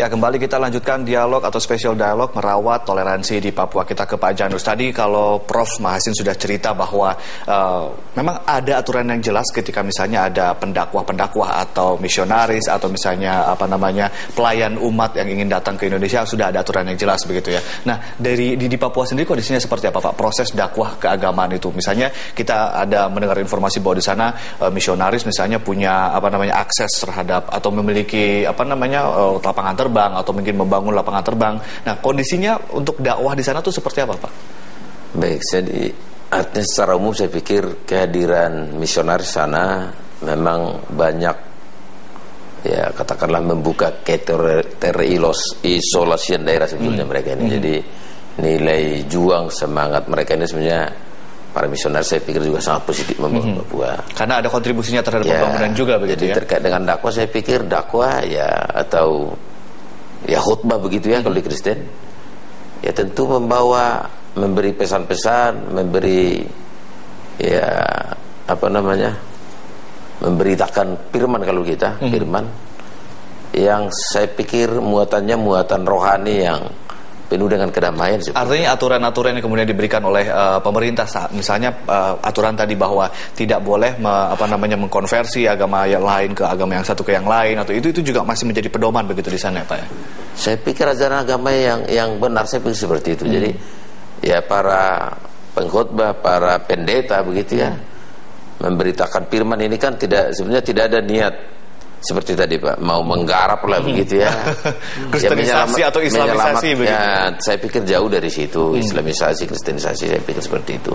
Ya, kembali kita lanjutkan dialog atau special dialog merawat toleransi di Papua. Kita ke Pak Janus. Tadi kalau Prof. Mahasin sudah cerita bahwa memang ada aturan yang jelas ketika misalnya ada pendakwah-pendakwah atau misionaris atau misalnya pelayan umat yang ingin datang ke Indonesia, sudah ada aturan yang jelas begitu ya. Nah, di Papua sendiri kondisinya seperti apa, Pak? Proses dakwah keagamaan itu. Misalnya kita ada mendengar informasi bahwa di sana misionaris misalnya punya akses terhadap atau memiliki lapangan terbang atau mungkin membangun lapangan terbang. Nah, kondisinya untuk dakwah di sana tuh seperti apa, Pak? Baik, artinya secara umum saya pikir kehadiran misionaris sana memang banyak, ya katakanlah membuka terisolasi daerah sebetulnya mereka ini. Jadi nilai juang semangat mereka ini sebenarnya para misionaris saya pikir juga sangat positif membangun Papua. Karena ada kontribusinya terhadap pembangunan juga begitu ya. Terkait dengan dakwah, saya pikir dakwah ya atau ya khutbah begitu ya kalau di Kristen, ya tentu memberi pesan-pesan, memberi memberitakan firman kalau kita firman yang saya pikir muatannya muatan rohani yang penuh dengan kedamaian. Artinya aturan-aturan yang kemudian diberikan oleh pemerintah, misalnya aturan tadi bahwa tidak boleh mengkonversi agama yang lain ke agama yang satu ke yang lain, atau itu juga masih menjadi pedoman begitu di sana ya, Pak ya? Saya pikir ajaran agama yang benar, saya pikir seperti itu. Jadi ya para pengkhotbah, para pendeta begitu ya, memberitakan firman ini kan sebenarnya tidak ada niat seperti tadi Pak, mau menggarap lah begitu ya. Kristenisasi atau Islamisasi begitu. Ya, saya pikir jauh dari situ. Islamisasi, Kristenisasi, saya pikir seperti itu.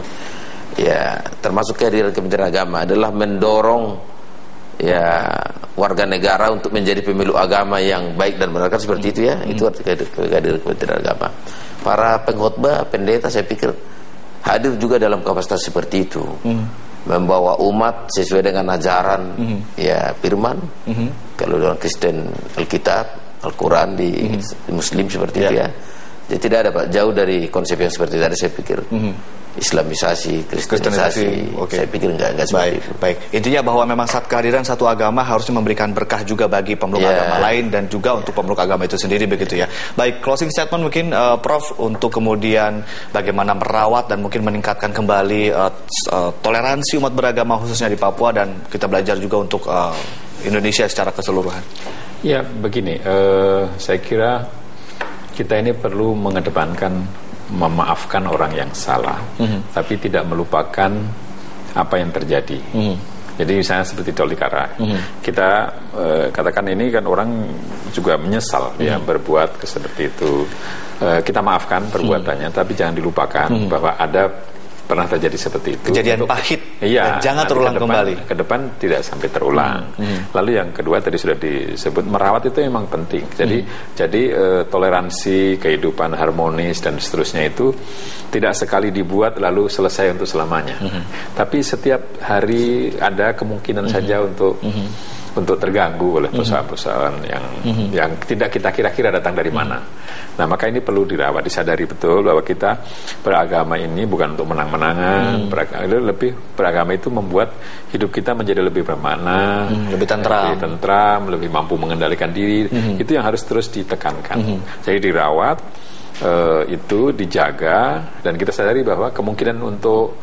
Ya, termasuk kehadiran Kementerian Agama adalah mendorong ya warga negara untuk menjadi pemilu agama yang baik dan benar, kan seperti itu ya. Itu arti kehadiran Kementerian Agama. Para pengkhotbah, pendeta saya pikir hadir juga dalam kapasitas seperti itu. Membawa umat sesuai dengan ajaran ya firman. Kalau dalam Kristen Alkitab, Al-Quran, di Muslim seperti itu ya. Jadi tidak ada Pak, jauh dari konsep yang seperti tadi saya pikir. Islamisasi, Kristenisasi, saya pikir enggak seperti itu. Baik, intinya bahwa memang saat kehadiran satu agama harusnya memberikan berkah juga bagi pemeluk agama lain dan juga untuk pemeluk agama itu sendiri begitu ya. Baik, closing statement mungkin Prof untuk kemudian bagaimana merawat dan mungkin meningkatkan kembali toleransi umat beragama khususnya di Papua, dan kita belajar juga untuk Indonesia secara keseluruhan. Ya, begini, saya kira kita ini perlu mengedepankan memaafkan orang yang salah, tapi tidak melupakan apa yang terjadi. Jadi misalnya seperti Tolikara, kita katakan ini kan orang juga menyesal ya berbuat seperti itu. Kita maafkan perbuatannya, tapi jangan dilupakan bahwa ada pernah terjadi seperti itu. Kejadian pahit, dan jangan terulang kembali. Ke depan tidak sampai terulang. Lalu yang kedua tadi sudah disebut, merawat itu memang penting. Jadi toleransi, kehidupan harmonis dan seterusnya itu tidak sekali dibuat lalu selesai untuk selamanya. Tapi setiap hari ada kemungkinan saja untuk terganggu oleh persoalan-persoalan yang tidak kita kira-kira datang dari mana. Nah, maka ini perlu dirawat, disadari betul bahwa kita beragama ini bukan untuk menang-menangan. Beragama itu membuat hidup kita menjadi lebih bermakna, lebih tentram, lebih mampu mengendalikan diri. Itu yang harus terus ditekankan. Jadi dirawat, itu dijaga, dan kita sadari bahwa kemungkinan untuk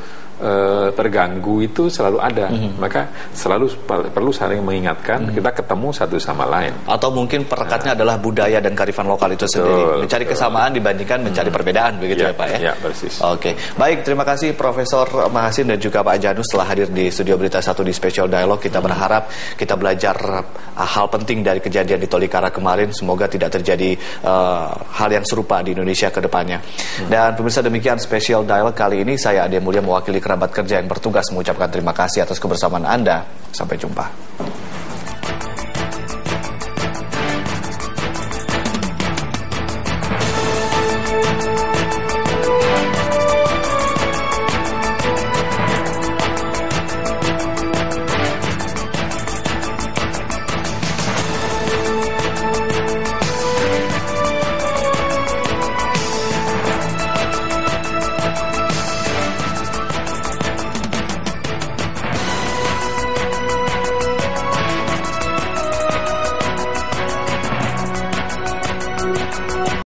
terganggu itu selalu ada. Maka selalu perlu saling mengingatkan, kita ketemu satu sama lain. Atau mungkin perekatnya adalah budaya dan kearifan lokal itu sendiri. Mencari kesamaan dibandingkan mencari perbedaan begitu ya Pak ya? Ya, persis. Oke. Baik, terima kasih Profesor Mahasin dan juga Pak Janus telah hadir di Studio Berita 1 di Special Dialog. Kita berharap kita belajar hal penting dari kejadian di Tolikara kemarin. Semoga tidak terjadi hal yang serupa di Indonesia ke depannya. Dan pemirsa, demikian Special Dialog kali ini. Saya Ade Mulia mewakili kerabat kerja yang bertugas mengucapkan terima kasih atas kebersamaan Anda. Sampai jumpa.